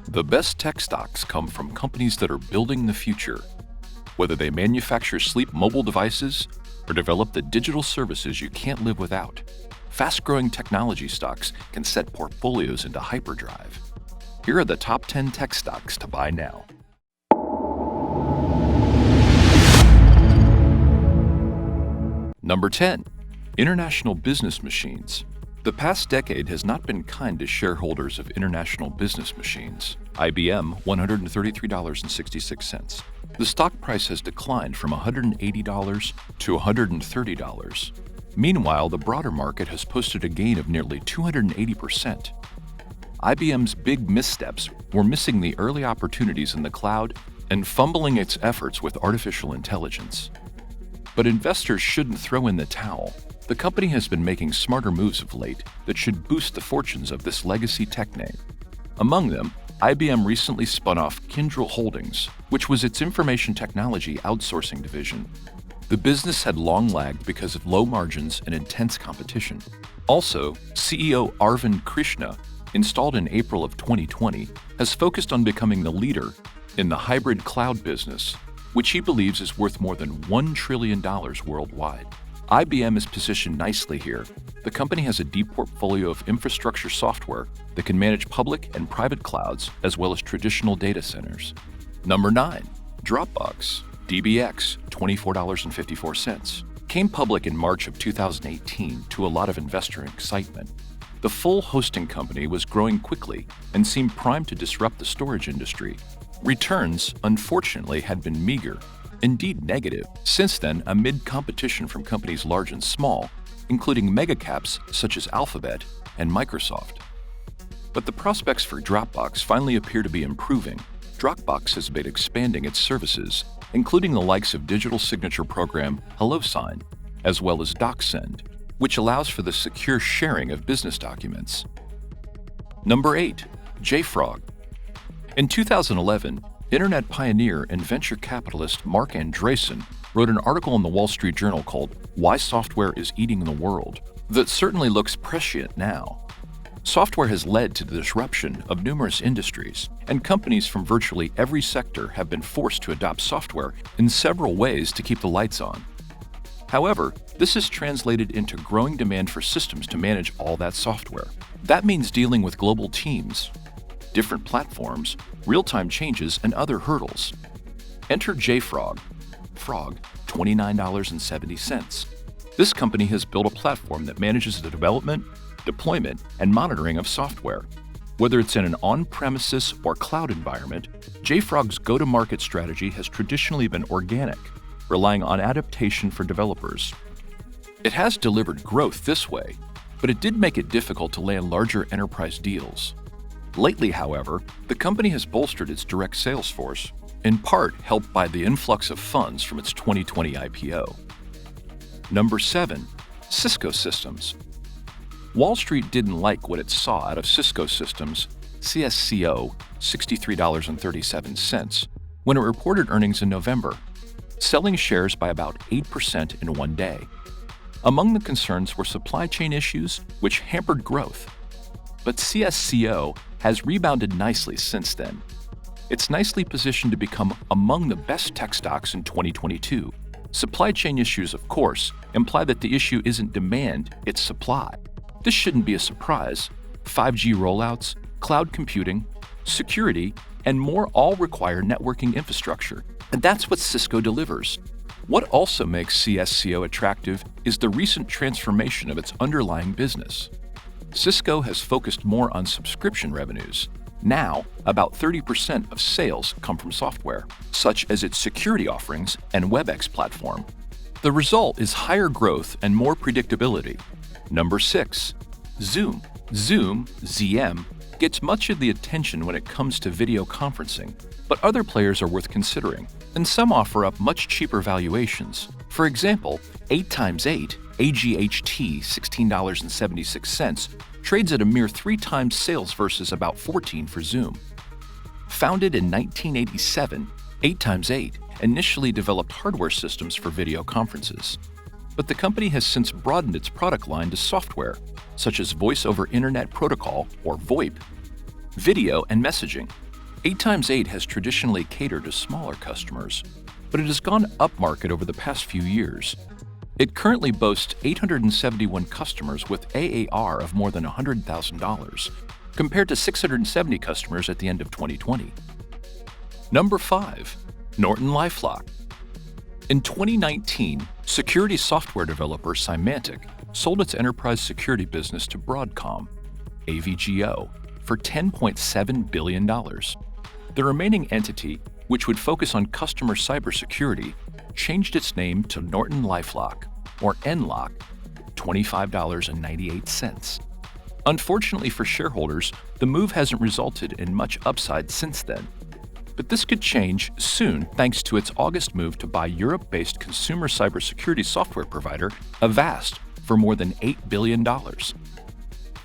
The best tech stocks come from companies that are building the future. Whether they manufacture sleek mobile devices or develop the digital services you can't live without, fast-growing technology stocks can set portfolios into hyperdrive. Here are the top 10 tech stocks to buy now. Number 10. International Business Machines. The past decade has not been kind to shareholders of International Business Machines. IBM, $133.66. The stock price has declined from $180 to $130. Meanwhile, the broader market has posted a gain of nearly 280%. IBM's big missteps were missing the early opportunities in the cloud and fumbling its efforts with artificial intelligence. But investors shouldn't throw in the towel. The company has been making smarter moves of late that should boost the fortunes of this legacy tech name. Among them, IBM recently spun off Kyndryl Holdings, which was its information technology outsourcing division. The business had long lagged because of low margins and intense competition. Also, CEO Arvind Krishna, installed in April of 2020, has focused on becoming the leader in the hybrid cloud business, which he believes is worth more than $1 trillion worldwide. IBM is positioned nicely here. The company has a deep portfolio of infrastructure software that can manage public and private clouds as well as traditional data centers. Number 9. Dropbox, DBX, $24.54. Came public in March of 2018 to a lot of investor excitement. The full hosting company was growing quickly and seemed primed to disrupt the storage industry. Returns, unfortunately, had been meager, indeed negative, since then amid competition from companies large and small, including megacaps such as Alphabet and Microsoft. But the prospects for Dropbox finally appear to be improving. Dropbox has been expanding its services, including the likes of digital signature program HelloSign, as well as DocSend, which allows for the secure sharing of business documents. Number 8. JFrog. In 2011, Internet pioneer and venture capitalist Mark Andreessen wrote an article in the Wall Street Journal called "Why Software is Eating the World" that certainly looks prescient now. Software has led to the disruption of numerous industries, and companies from virtually every sector have been forced to adopt software in several ways to keep the lights on. However, this has translated into growing demand for systems to manage all that software. That means dealing with global teams, different platforms, real-time changes, and other hurdles. Enter JFrog. Frog, $29.70. This company has built a platform that manages the development, deployment, and monitoring of software. Whether it's in an on-premises or cloud environment, JFrog's go-to-market strategy has traditionally been organic, relying on adaptation for developers. It has delivered growth this way, but it did make it difficult to land larger enterprise deals. Lately, however, the company has bolstered its direct sales force, in part helped by the influx of funds from its 2020 IPO. Number 7. Cisco Systems. Wall Street didn't like what it saw out of Cisco Systems, CSCO, $63.37, when it reported earnings in November, selling shares by about 8% in one day. Among the concerns were supply chain issues, which hampered growth. But CSCO has rebounded nicely since then. It's nicely positioned to become among the best tech stocks in 2022. Supply chain issues, of course, imply that the issue isn't demand, it's supply. This shouldn't be a surprise. 5G rollouts, cloud computing, security, and more all require networking infrastructure, and that's what Cisco delivers. What also makes CSCO attractive is the recent transformation of its underlying business. Cisco has focused more on subscription revenues. Now, about 30% of sales come from software, such as its security offerings and WebEx platform. The result is higher growth and more predictability. Number 6. Zoom. Zoom, ZM, gets much of the attention when it comes to video conferencing, but other players are worth considering, and some offer up much cheaper valuations. For example, 8x8, AGHT $16.76, trades at a mere 3 times sales versus about 14 for Zoom. Founded in 1987, 8x8 initially developed hardware systems for video conferences. But the company has since broadened its product line to software, such as Voice over Internet Protocol, or VoIP, video and messaging, 8x8 has traditionally catered to smaller customers, but it has gone upmarket over the past few years. It currently boasts 871 customers with AAR of more than $100,000, compared to 670 customers at the end of 2020. Number 5. NortonLifeLock. In 2019, security software developer Symantec sold its enterprise security business to Broadcom, AVGO, for $10.7 billion. The remaining entity, which would focus on customer cybersecurity, changed its name to NortonLifeLock, or NLock, $25.98. Unfortunately for shareholders, the move hasn't resulted in much upside since then. But this could change soon thanks to its August move to buy Europe-based consumer cybersecurity software provider Avast for more than $8 billion.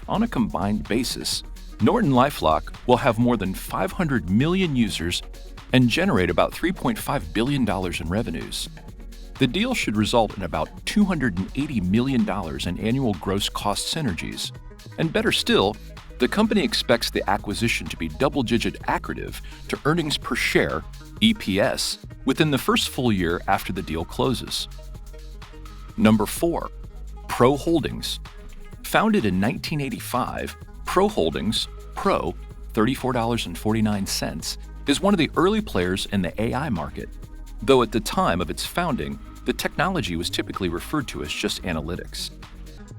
On a combined basis, NortonLifeLock will have more than 500 million users and generate about $3.5 billion in revenues. The deal should result in about $280 million in annual gross cost synergies. And better still, the company expects the acquisition to be double-digit accretive to earnings per share, EPS, within the first full year after the deal closes. Number 4. Pro Holdings. Founded in 1985, Pro Holdings, Pro, $34.49, is one of the early players in the AI market, though at the time of its founding, the technology was typically referred to as just analytics.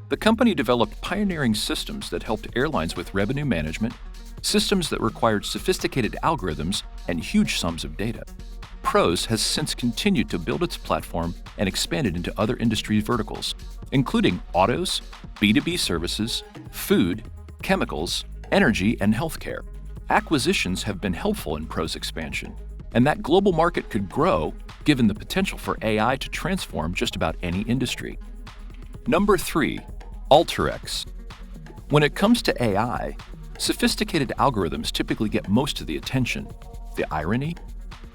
The company developed pioneering systems that helped airlines with revenue management, systems that required sophisticated algorithms and huge sums of data. Pros has since continued to build its platform and expanded into other industry verticals, including autos, B2B services, food, chemicals, energy, and healthcare. Acquisitions have been helpful in Pro's expansion, and that global market could grow given the potential for AI to transform just about any industry. Number 3. Alteryx. When it comes to AI, sophisticated algorithms typically get most of the attention. The irony?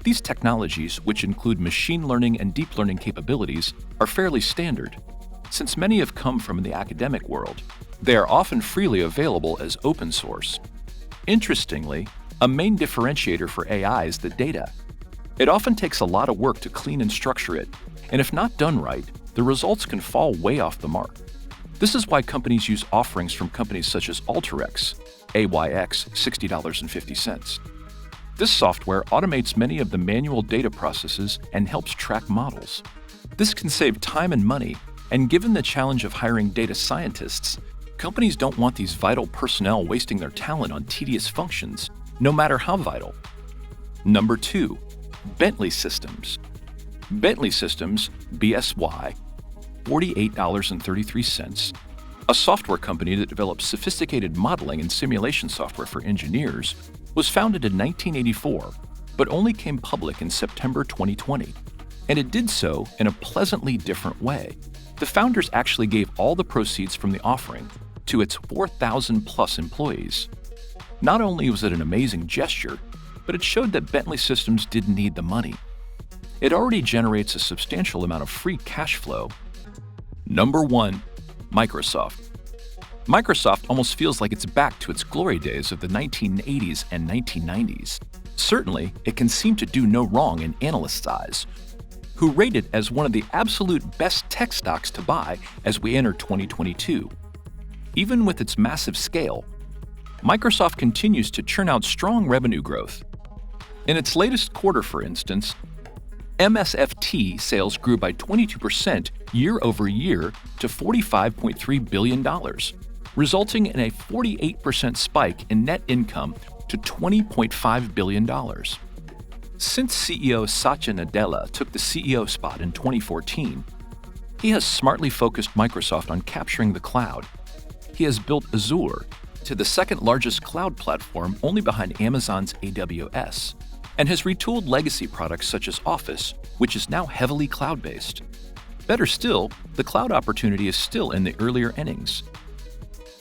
These technologies, which include machine learning and deep learning capabilities, are fairly standard. Since many have come from the academic world, they are often freely available as open source. Interestingly, a main differentiator for AI is the data. It often takes a lot of work to clean and structure it, and if not done right, the results can fall way off the mark. This is why companies use offerings from companies such as Alteryx, AYX $60.50. This software automates many of the manual data processes and helps track models. This can save time and money, and given the challenge of hiring data scientists, companies don't want these vital personnel wasting their talent on tedious functions, no matter how vital. Number 2. Bentley Systems. Bentley Systems, BSY, $48.33, a software company that develops sophisticated modeling and simulation software for engineers, was founded in 1984, but only came public in September 2020. And it did so in a pleasantly different way. The founders actually gave all the proceeds from the offering to its 4,000-plus employees. Not only was it an amazing gesture, but it showed that Bentley Systems didn't need the money. It already generates a substantial amount of free cash flow. Number 1. Microsoft. Microsoft almost feels like it's back to its glory days of the 1980s and 1990s. Certainly, it can seem to do no wrong in analysts' eyes, who rate it as one of the absolute best tech stocks to buy as we enter 2022. Even with its massive scale, Microsoft continues to churn out strong revenue growth. In its latest quarter, for instance, MSFT sales grew by 22% year over year to $45.3 billion, resulting in a 48% spike in net income to $20.5 billion. Since CEO Satya Nadella took the CEO spot in 2014, he has smartly focused Microsoft on capturing the cloud. He has built Azure to the second largest cloud platform only behind Amazon's AWS, and has retooled legacy products such as Office, which is now heavily cloud-based. Better still, the cloud opportunity is still in the earlier innings.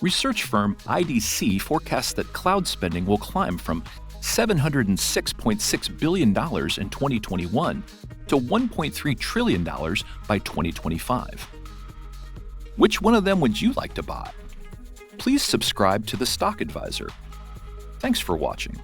Research firm IDC forecasts that cloud spending will climb from $706.6 billion in 2021 to $1.3 trillion by 2025. Which one of them would you like to buy? Please subscribe to The Stock Advisor. Thanks for watching.